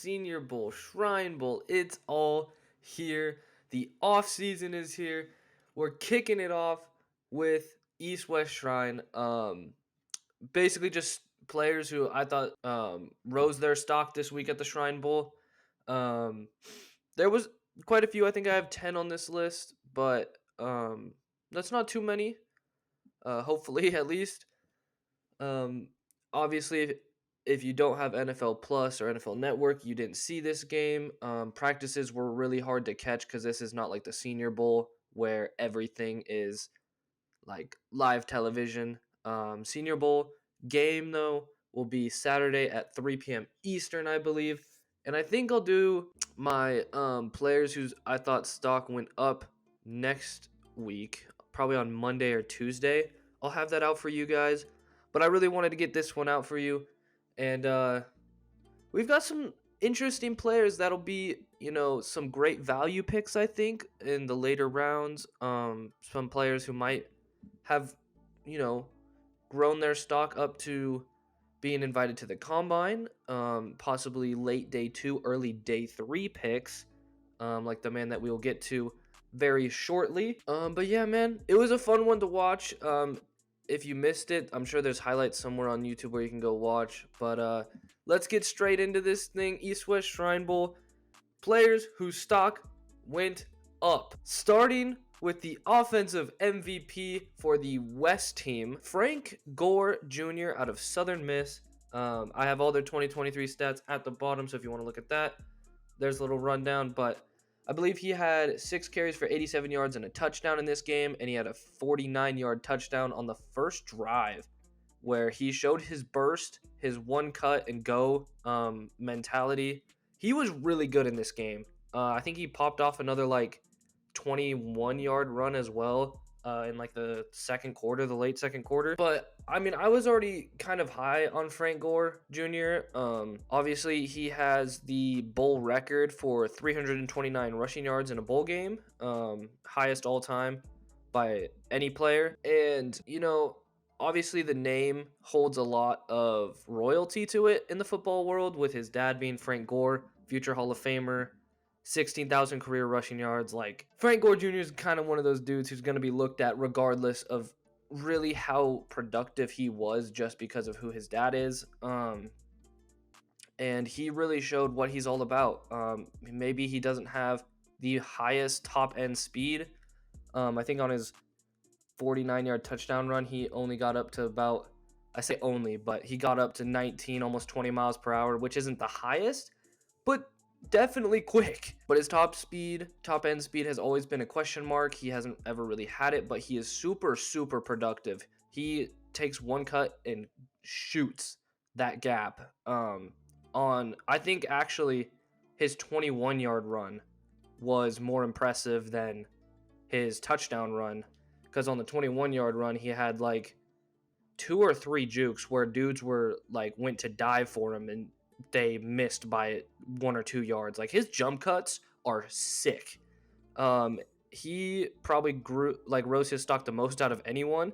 Senior Bowl, Shrine Bowl, it's all here. The off season is here. We're kicking it off with East West Shrine. Basically just players who I thought rose their stock this week at the Shrine Bowl. There was quite a few. I think I have 10 on this list, but that's not too many. Hopefully, at least. Obviously, if you don't have NFL Plus or NFL Network, you didn't see this game. Practices were really hard to catch because this is not like the Senior Bowl where everything is like live television. Senior Bowl game, though, will be Saturday at 3 p.m. Eastern, I believe. And I think I'll do my players whose I thought stock went up next week, probably on Monday or Tuesday. I'll have that out for you guys. But I really wanted to get this one out for you. And we've got some interesting players that'll be, some great value picks, I think, in the later rounds. Some players who might have, grown their stock up to being invited to the combine, possibly late day 2, early day 3 picks, like the man that we will get to very shortly. But yeah, man, it was a fun one to watch. If you missed it, I'm sure there's highlights somewhere on YouTube where you can go watch. But let's get straight into this thing. East-West Shrine Bowl. Players whose stock went up. Starting with the offensive MVP for the West team, Frank Gore Jr. out of Southern Miss. I have all their 2023 stats at the bottom, so if you want to look at that, there's a little rundown. But I believe he had 6 carries for 87 yards and a touchdown in this game, and he had a 49-yard touchdown on the first drive where he showed his burst, his one cut and go mentality. He was really good in this game. I think he popped off another 21-yard run as well in the second quarter, the late second quarter. But I mean, I was already kind of high on Frank Gore Jr. Obviously, he has the bowl record for 329 rushing yards in a bowl game, highest all time by any player. And obviously the name holds a lot of royalty to it in the football world, with his dad being Frank Gore, future Hall of Famer. 16,000 career rushing yards. Frank Gore Jr. is kind of one of those dudes who's going to be looked at regardless of really how productive he was, just because of who his dad is. And he really showed what he's all about. Maybe he doesn't have the highest top end speed. I think on his 49-yard touchdown run, he only got up to about, I say only, but he got up to 19, almost 20 miles per hour, which isn't the highest, but definitely quick. But his top end speed has always been a question mark. He hasn't ever really had it, but he is super, super productive. He takes one cut and shoots that gap. I think actually his 21-yard run was more impressive than his touchdown run, because on the 21-yard run he had 2 or 3 jukes where dudes were went to dive for him and they missed by 1 or 2 yards. His jump cuts are sick. He probably rose his stock the most out of anyone.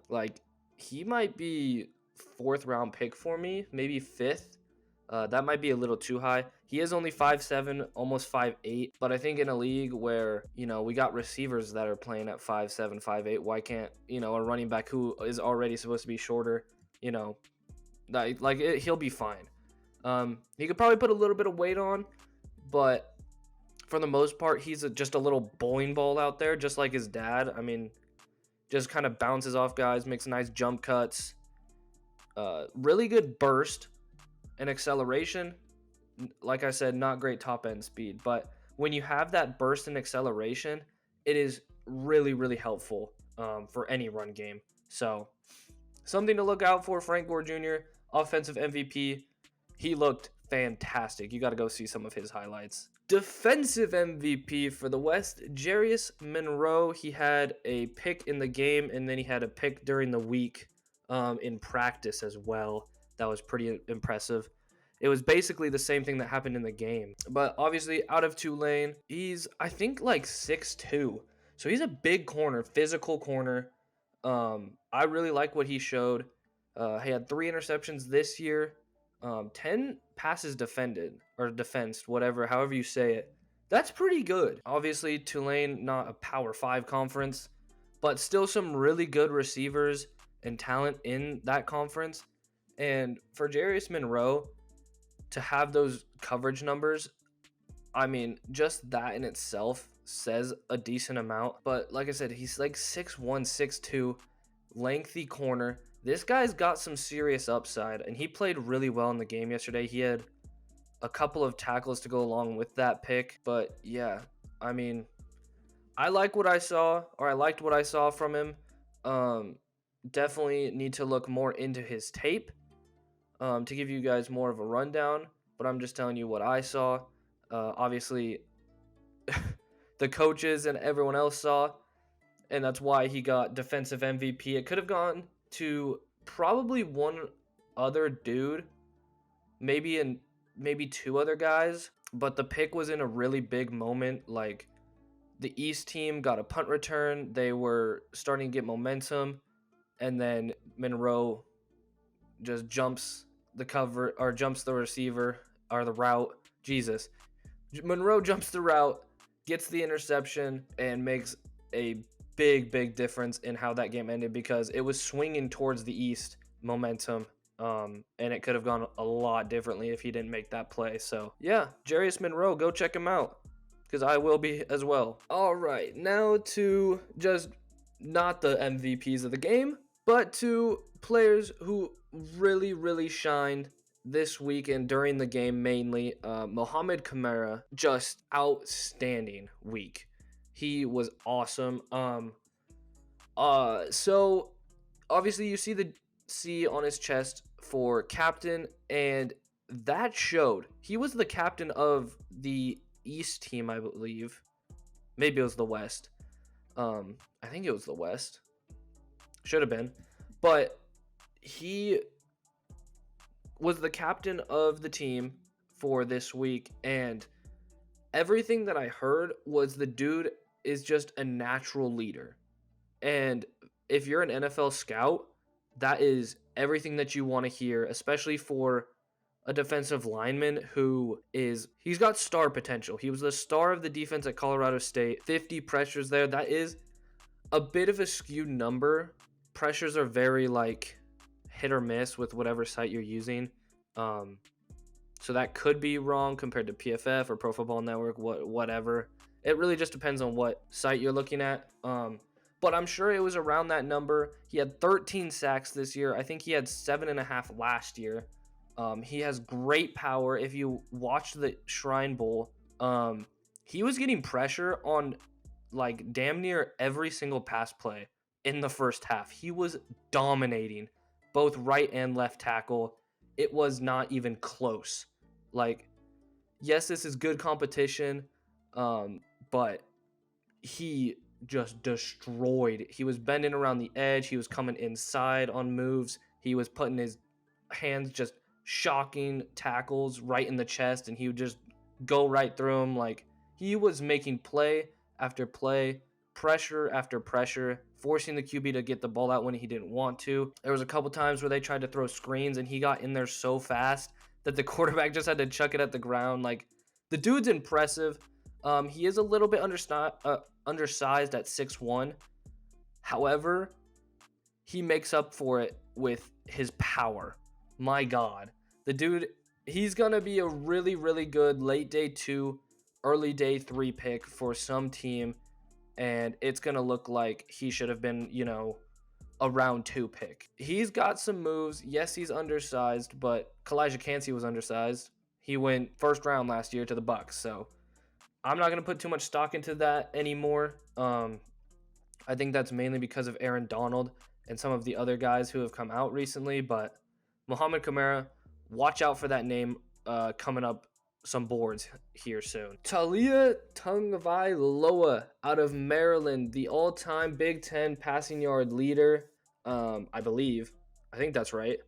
He might be 4th round pick for me, maybe 5th. That might be a little too high. He is only 5'7", almost 5'8", but I think in a league where, we got receivers that are playing at 5'7", 5'8", why can't, a running back who is already supposed to be shorter, he'll be fine. He could probably put a little bit of weight on, but for the most part, he's just a little bowling ball out there, just like his dad. I mean, just kind of bounces off guys, makes nice jump cuts, really good burst and acceleration. Like I said, not great top end speed, but when you have that burst and acceleration, it is really, really helpful for any run game. So something to look out for. Frank Gore Jr., offensive MVP. He looked fantastic. You got to go see some of his highlights. Defensive MVP for the West, Jarius Monroe. He had a pick in the game, and then he had a pick during the week in practice as well. That was pretty impressive. It was basically the same thing that happened in the game. But obviously, out of Tulane, he's, I think, 6'2". So he's a big corner, physical corner. I really like what he showed. He had 3 interceptions this year. 10 passes defended or defensed, whatever, however you say it. That's pretty good. Obviously, Tulane, not a Power 5 conference, but still some really good receivers and talent in that conference. And for Jarius Monroe to have those coverage numbers, I mean, just that in itself says a decent amount. But like I said, he's like 6'1", 6'2", lengthy corner. This guy's got some serious upside, and he played really well in the game yesterday. He had a couple of tackles to go along with that pick. But yeah, I mean, I liked what I saw from him. Definitely need to look more into his tape to give you guys more of a rundown. But I'm just telling you what I saw. Obviously, the coaches and everyone else saw, and that's why he got defensive MVP. It could have gone to probably one other dude, maybe two other guys, but the pick was in a really big moment. Like, the East team got a punt return, they were starting to get momentum, and then Monroe just jumps the cover or jumps the receiver or the route. Jesus. Monroe jumps the route, gets the interception, and makes a big difference in how that game ended, because it was swinging towards the East momentum, and it could have gone a lot differently if he didn't make that play. So yeah, Jarius Monroe, go check him out, because I will be as well. All right, now to just not the MVPs of the game, but to players who really shined this week and during the game mainly. Mohamed Kamara, just outstanding week. He was awesome. So obviously you see the C on his chest for captain, and that showed. He was the captain of the East team, I believe. Maybe it was the West. I think it was the West. Should have been. But he was the captain of the team for this week, and everything that I heard was the dude is just a natural leader. And if you're an NFL scout, that is everything that you want to hear, especially for a defensive lineman he's got star potential. He was the star of the defense at Colorado State. 50 pressures there. That is a bit of a skewed number. Pressures are very like hit or miss with whatever site you're using. So that could be wrong compared to PFF or Pro Football Network, whatever. It really just depends on what site you're looking at. But I'm sure it was around that number. He had 13 sacks this year. I think he had 7.5 last year. He has great power. If you watch the Shrine Bowl, he was getting pressure on like damn near every single pass play in the first half. He was dominating both right and left tackle. It was not even close. Like, yes, this is good competition, but he just destroyed. He was bending around the edge. He was coming inside on moves. He was putting his hands, just shocking tackles right in the chest, and he would just go right through him. Like, he was making play after play, pressure after pressure, forcing the QB to get the ball out when he didn't want to. There was a couple times where they tried to throw screens, and he got in there so fast that the quarterback just had to chuck it at the ground. Like, the dude's impressive. He is a little bit undersized at 6'1". However, he makes up for it with his power. My God. The dude, he's going to be a really good late day 2, early day 3 pick for some team. And it's going to look like he should have been, a round 2 pick. He's got some moves. Yes, he's undersized, but Kalijah Cansey was undersized. He went first round last year to the Bucks, so I'm not going to put too much stock into that anymore. I think that's mainly because of Aaron Donald and some of the other guys who have come out recently, but Mohamed Kamara, watch out for that name coming up some boards here soon. Taulia Tagovailoa out of Maryland, the all-time Big Ten passing yard leader, I believe. I think that's right.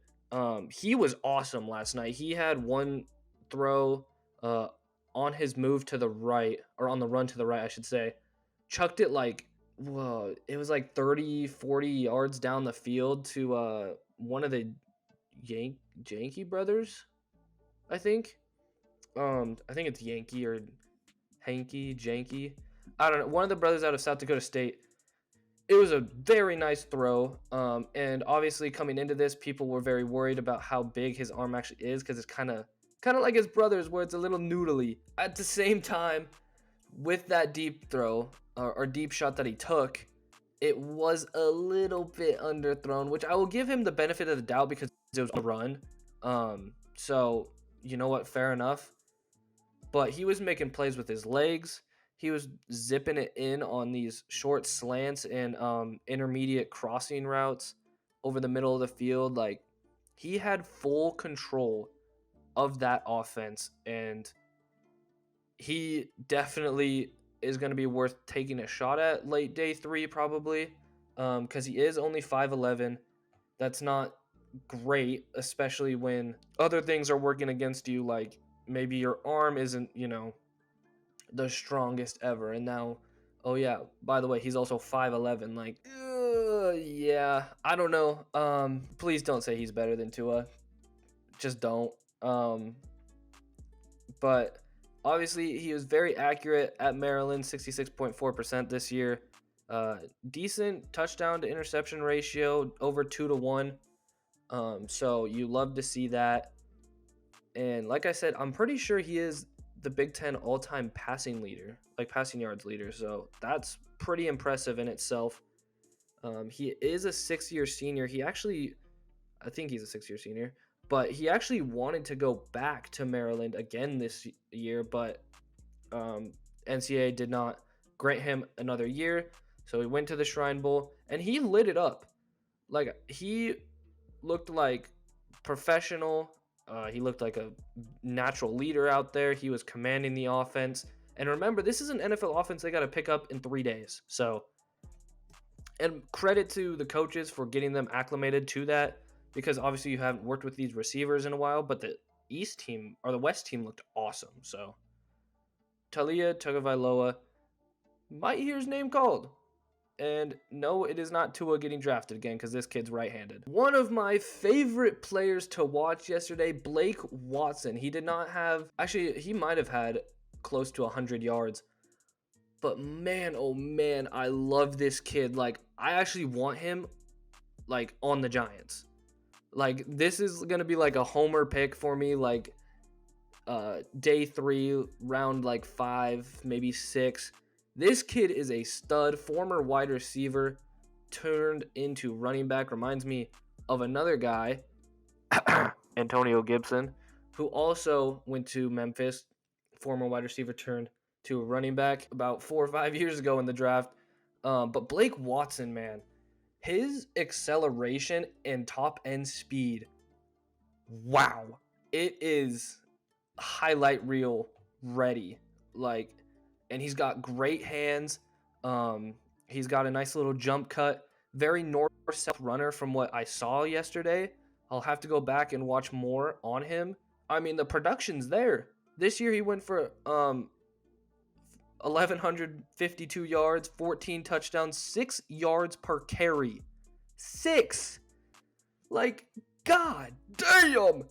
He was awesome last night. He had one throw on his move to the right, or on the run to the right, I should say. Chucked it it was like 30, 40 yards down the field to one of the Yankee brothers. I think. I think it's Yankee or Janky. I don't know. One of the brothers out of South Dakota State. It was a very nice throw. And obviously coming into this, people were very worried about how big his arm actually is because it's kind of like his brother's, where it's a little noodly. At the same time, with that deep throw or deep shot that he took, it was a little bit underthrown, which I will give him the benefit of the doubt because it was a run. So you know what? Fair enough. But he was making plays with his legs. He was zipping it in on these short slants and intermediate crossing routes over the middle of the field. Like, he had full control of that offense, and he definitely is going to be worth taking a shot at late day 3 probably, because he is only 5'11". That's not great, especially when other things are working against you, like maybe your arm isn't, the strongest ever. And now, oh yeah, by the way, he's also 5'11". Like, yeah, I don't know. Please don't say he's better than Tua. Just don't. But obviously, he was very accurate at Maryland, 66.4% this year. Decent touchdown to interception ratio, over 2-1. So you love to see that. And like I said, I'm pretty sure he is the Big Ten all-time passing leader, like passing yards leader. So that's pretty impressive in itself. He is a 6-year senior. I think he's a 6-year senior, but he actually wanted to go back to Maryland again this year, but NCAA did not grant him another year. So he went to the Shrine Bowl and he lit it up. Like, he looked like professional. He looked like a natural leader out there. He was commanding the offense. And remember, this is an NFL offense they got to pick up in 3 days. So, and credit to the coaches for getting them acclimated to that, because obviously you haven't worked with these receivers in a while, but the East team or the West team looked awesome. So, Taulia Tagovailoa might hear his name called. And no, it is not Tua getting drafted again, because this kid's right-handed. One of my favorite players to watch yesterday, Blake Watson. He did not have, actually, he might have had close to 100 yards. But man, oh man, I love this kid. Like, I actually want him, like, on the Giants. Like, this is going to be like a homer pick for me, like, day 3, round, like, 5, maybe 6. This kid is a stud, former wide receiver turned into running back. Reminds me of another guy, Antonio Gibson, who also went to Memphis, former wide receiver turned to a running back about 4 or 5 years ago in the draft. But Blake Watson, man, his acceleration and top end speed, wow, it is highlight reel ready. Like, and he's got great hands. He's got a nice little jump cut. Very north-south runner from what I saw yesterday. I'll have to go back and watch more on him. I mean, the production's there. This year he went for 1,152 yards, 14 touchdowns, 6 yards per carry. 6! Like, god damn!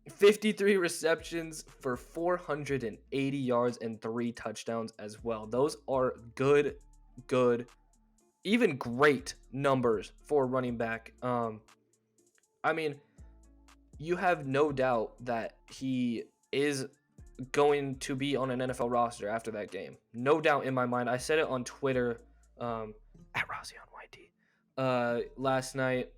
53 receptions for 480 yards and 3 touchdowns as well. Those are good, even great numbers for a running back. I mean, you have no doubt that he is going to be on an NFL roster after that game. No doubt in my mind. I said it on Twitter, at Rossi on YT, last night,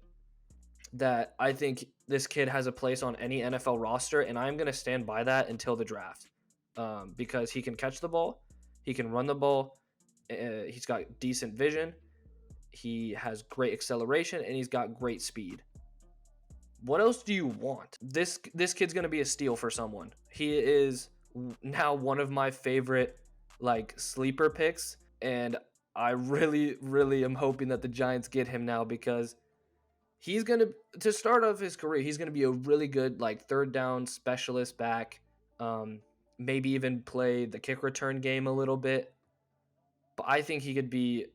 that I think this kid has a place on any NFL roster, and I'm going to stand by that until the draft, because he can catch the ball, he can run the ball, he's got decent vision, he has great acceleration, and he's got great speed. What else do you want? This kid's going to be a steal for someone. He is now one of my favorite, like, sleeper picks, and I really, really am hoping that the Giants get him now, because he's going to start off his career, he's going to be a really good, like, third down specialist back. Maybe even play the kick return game a little bit. But I think he could be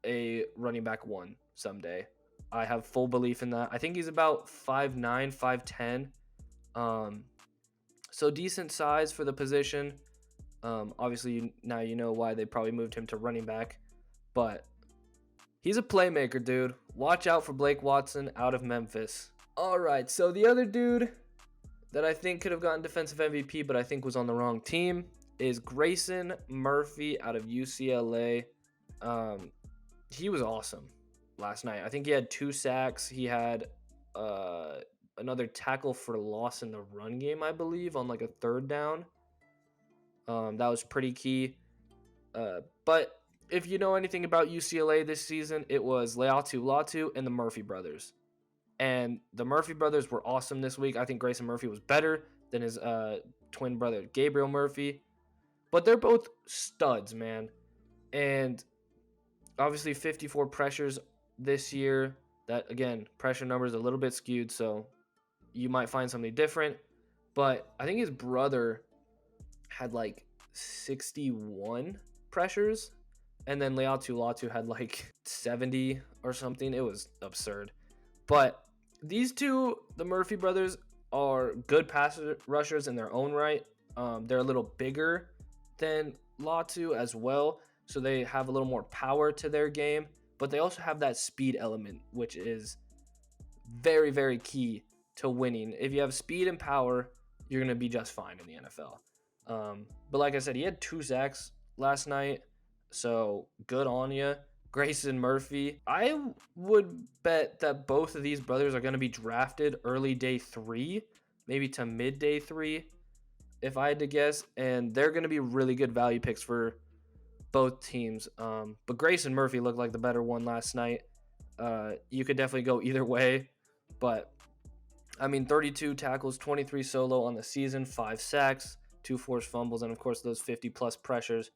a running back 1 someday. I have full belief in that. I think he's about 5'9", 5'10". So decent size for the position. Obviously, now you know why they probably moved him to running back. But he's a playmaker, dude. Watch out for Blake Watson out of Memphis. All right, so the other dude that I think could have gotten defensive MVP, but I think was on the wrong team, is Grayson Murphy out of UCLA. He was awesome last night. I think he had 2 sacks. He had another tackle for loss in the run game, I believe, on like a 3rd down. That was pretty key. But if you know anything about UCLA this season, it was Leatu Latu and the Murphy brothers. And the Murphy brothers were awesome this week. I think Grayson Murphy was better than his twin brother, Gabriel Murphy. But they're both studs, man. And obviously 54 pressures this year. That, again, pressure numbers a little bit skewed, so you might find something different. But I think his brother had like 61 pressures. And then Leatu Latu had like 70 or something. It was absurd. But these two, the Murphy brothers, are good pass rushers in their own right. They're a little bigger than Latu as well, so they have a little more power to their game, but they also have that speed element, which is very, very key to winning. If you have speed and power, you're going to be just fine in the NFL. But like I said, he had 2 sacks last night, so good on you, Grayson Murphy. I would bet that both of these brothers are going to be drafted early day 3, maybe to mid day 3, if I had to guess. And they're going to be really good value picks for both teams. But Grayson Murphy looked like the better one last night. You could definitely go either way. But, I mean, 32 tackles, 23 solo on the season, 5 sacks, 2 forced fumbles, and, of course, those 50-plus pressures.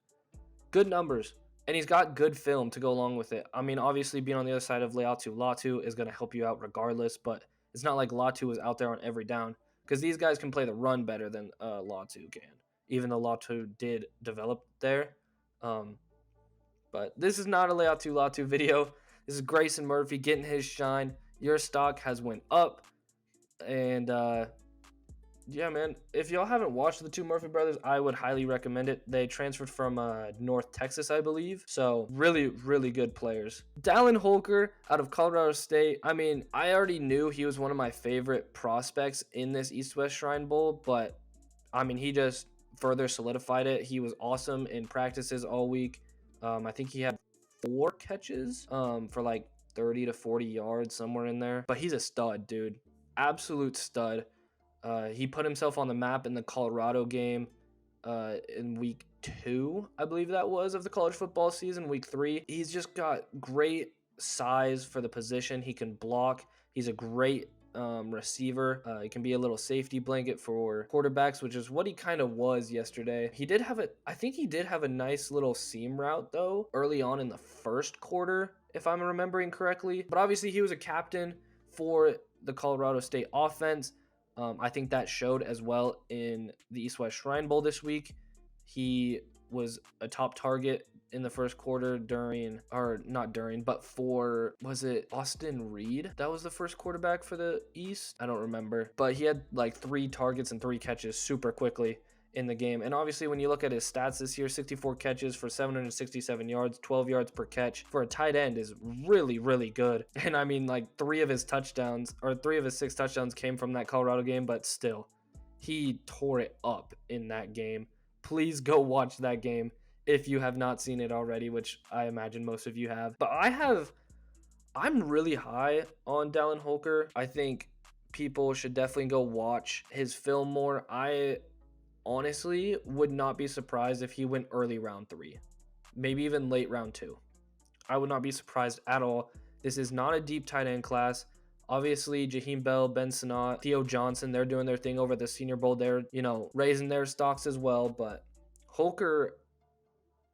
Good numbers. And he's got good film to go along with it. I mean, obviously, being on the other side of Leatu Latu is going to help you out regardless, but it's not like Latu is out there on every down, because these guys can play the run better than Latu can, even though Latu did develop there. But this is not a Leatu Latu video. This is Grayson Murphy getting his shine. Your stock has went up. And yeah, man, if y'all haven't watched the 2 Murphy brothers, I would highly recommend it. They transferred from North Texas, I believe. So really, really good players. Dallin Holker out of Colorado State. I mean, I already knew he was one of my favorite prospects in this East-West Shrine Bowl, but I mean, he just further solidified it. He was awesome in practices all week. I think he had 4 catches for like 30 to 40 yards, somewhere in there. But he's a stud, dude. Absolute stud. He put himself on the map in the Colorado game in week 2, I believe that was, of the college football season, week 3. He's just got great size for the position. He can block. He's a great receiver. He can be a little safety blanket for quarterbacks, which is what he kind of was yesterday. I think he did have a nice little seam route, though, early on in the first quarter, if I'm remembering correctly. But obviously, he was a captain for the Colorado State offense. I think that showed as well in the East-West Shrine Bowl this week. He was a top target in the first quarter was it Austin Reed? That was the first quarterback for the East? I don't remember. But he had like 3 targets and 3 catches super quickly in the game. And obviously, when you look at his stats this year, 64 catches for 767 yards, 12 yards per catch for a tight end is really, really good. And I mean, like 3 of his 6 touchdowns came from that Colorado game, but still, he tore it up in that game. Please go watch that game if you have not seen it already, which I imagine most of you have. But I'm really high on Dallin Holker. I think people should definitely go watch his film more. I honestly would not be surprised if he went early round 3, maybe even late round 2. I would not be surprised at all. This is not a deep tight end class. Obviously, Jaheim Bell, Ben Sinnott, Theo Johnson, they're doing their thing over at the Senior Bowl. They're, raising their stocks as well. But Holker,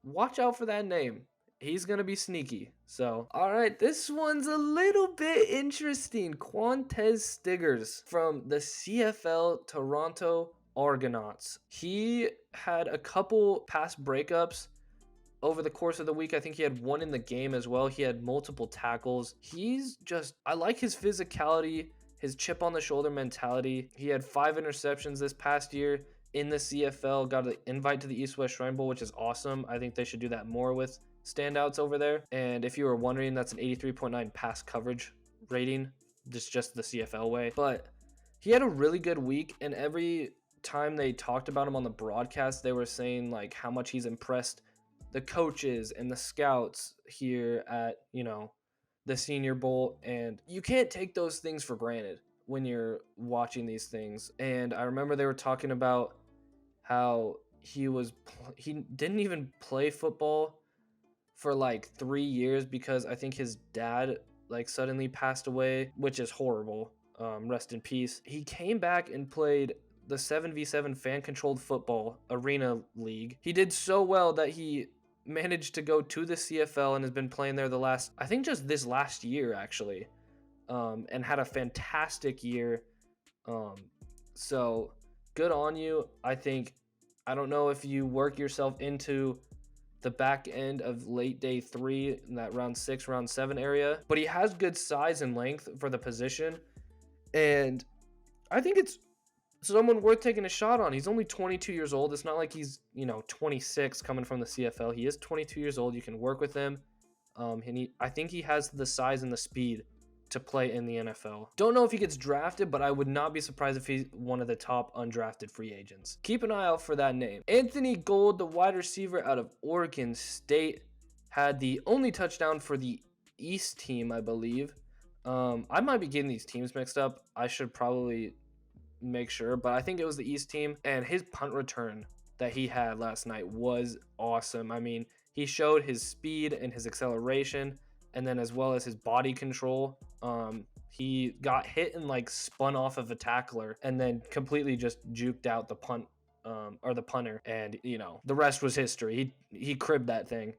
watch out for that name. He's going to be sneaky. So, all right, this one's a little bit interesting. Qwan'Tez Stiggers from the CFL Toronto Argonauts. He had a couple pass breakups over the course of the week. I think he had 1 in the game as well. He had multiple tackles. I like his physicality, his chip on the shoulder mentality. He had 5 interceptions this past year in the CFL, got an invite to the East-West Shrine Bowl, which is awesome. I think they should do that more with standouts over there. And if you were wondering, that's an 83.9 pass coverage rating, just the CFL way. But he had a really good week, and every time they talked about him on the broadcast, they were saying like how much he's impressed the coaches and the scouts here at, the Senior Bowl. And you can't take those things for granted when you're watching these things. And I remember they were talking about how he didn't even play football for like 3 years because I think his dad like suddenly passed away, which is horrible. Rest in peace. He came back and played the 7v7 fan-controlled football arena league. He did so well that he managed to go to the CFL and has been playing there just this last year actually, and had a fantastic year. So good on you. I don't know if you work yourself into the back end of late day 3 in that round 6, round 7 area, but he has good size and length for the position, and I think it's someone worth taking a shot on. He's only 22 years old. It's not like he's 26 coming from the CFL. He is 22 years old. You can work with him, and I think he has the size and the speed to play in the NFL. Don't know if he gets drafted, but I would not be surprised if he's one of the top undrafted free agents. Keep an eye out for that name. Anthony Gould, the wide receiver out of Oregon State, had the only touchdown for the East team, I believe. I might be getting these teams mixed up. I should probably make sure, but I think it was the East team. And his punt return that he had last night was awesome. I mean, he showed his speed and his acceleration, and then as well as his body control. He got hit and like spun off of a tackler and then completely just juked out the punt or the punter, and the rest was history. He cribbed that thing.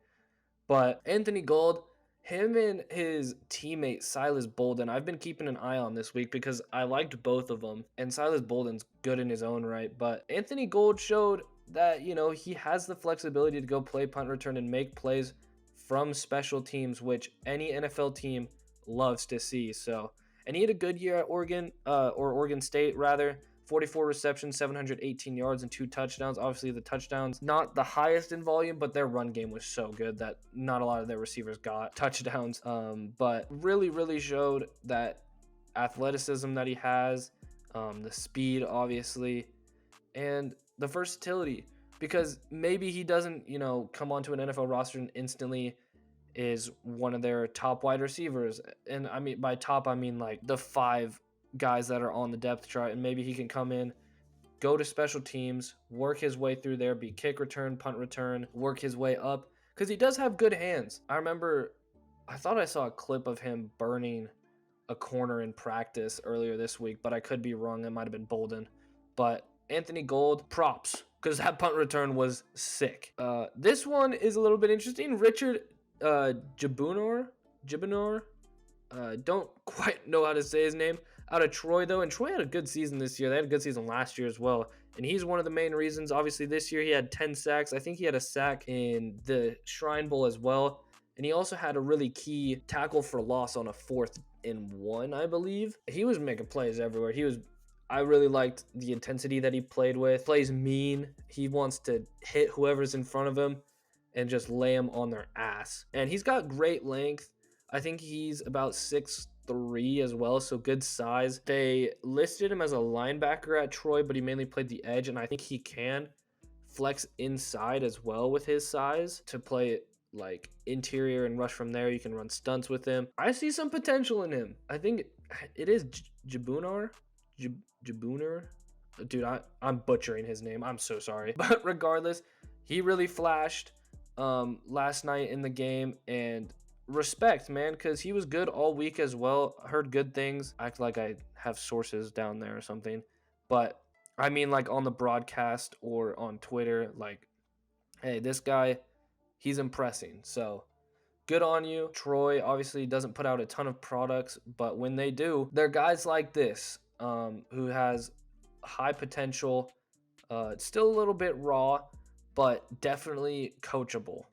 But Anthony Gould, him and his teammate Silas Bolden, I've been keeping an eye on this week because I liked both of them, and Silas Bolden's good in his own right, but Anthony Gould showed that he has the flexibility to go play punt return and make plays from special teams, which any NFL team loves to see. So, and he had a good year at Oregon State rather. 44 receptions, 718 yards, and 2 touchdowns. Obviously, the touchdowns not the highest in volume, but their run game was so good that not a lot of their receivers got touchdowns. But really, really showed that athleticism that he has, the speed, obviously, and the versatility. Because maybe he doesn't, come onto an NFL roster and instantly is one of their top wide receivers. And I mean, by top, I mean like the 5 guys that are on the depth chart, and maybe he can come in, go to special teams, work his way through there, be kick return, punt return, work his way up, because he does have good hands. I thought I saw a clip of him burning a corner in practice earlier this week, but I could be wrong. It might have been Bolden. But Anthony Gould, props, because that punt return was sick. This one is a little bit interesting. Richard Jibunor, don't quite know how to say his name, out of Troy though, and Troy had a good season this year. They had a good season last year as well, and he's one of the main reasons. Obviously this year he had 10 sacks. I think he had a sack in the Shrine Bowl as well, and he also had a really key tackle for loss on a 4th and 1, I believe. He was making plays everywhere. I really liked the intensity that he played with. Plays mean. He wants to hit whoever's in front of him and just lay them on their ass. And he's got great length. I think he's about 6'3" as well, so good size. They listed him as a linebacker at Troy, but he mainly played the edge, and I think he can flex inside as well with his size to play like interior and rush from there. You can run stunts with him. I see some potential in him. I think it is Jibunor. Dude, I'm butchering his name. I'm so sorry. But regardless, he really flashed last night in the game, and respect, man, because he was good all week as well. Heard good things. Act like I have sources down there or something, but I mean like on the broadcast or on Twitter, like, hey, this guy, he's impressing. So good on you. Troy obviously doesn't put out a ton of products, but when they do, they're guys like this, who has high potential. It's still a little bit raw, but definitely coachable.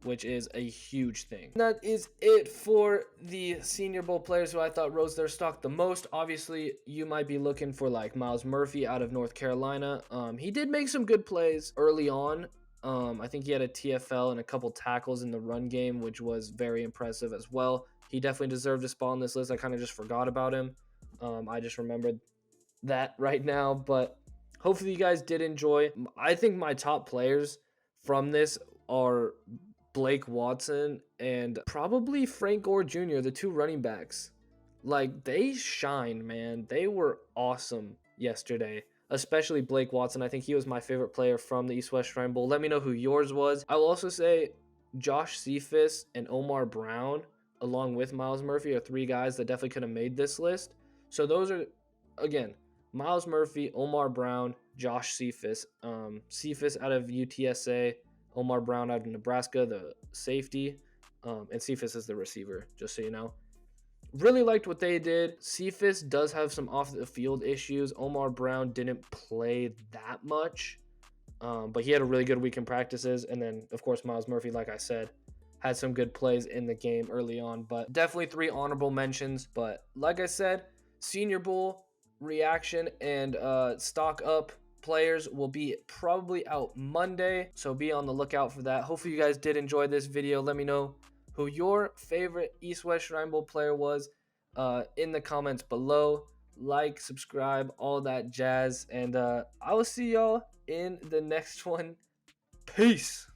which is a huge thing. And that is it for the Senior Bowl players who I thought rose their stock the most. Obviously, you might be looking for like Myles Murphy out of North Carolina. He did make some good plays early on. I think he had a TFL and a couple tackles in the run game, which was very impressive as well. He definitely deserved a spot on this list. I kind of just forgot about him. I just remembered that right now, but hopefully you guys did enjoy. I think my top players from this are Blake Watson and probably Frank Gore Jr., the two running backs. Like, they shined, man. They were awesome yesterday, especially Blake Watson. I think he was my favorite player from the East West Shrine Bowl. Let me know who yours was. I will also say Josh Cephas and Omar Brown, along with Myles Murphy, are three guys that definitely could have made this list. So those are, again, Myles Murphy, Omar Brown, Josh Cephas. Cephas out of UTSA, Omar Brown out of Nebraska, the safety, and Cephas is the receiver, just so you know. Really liked what they did. Cephas does have some off-the-field issues. Omar Brown didn't play that much, but he had a really good week in practices. And then, of course, Myles Murphy, like I said, had some good plays in the game early on. But definitely 3 honorable mentions. But like I said, Senior Bowl reaction and stock up players will be probably out Monday, so be on the lookout for that. Hopefully you guys did enjoy this video. Let me know who your favorite East West Shrine Bowl player was in the comments below. Like, subscribe, all that jazz, and I will see y'all in the next one. Peace.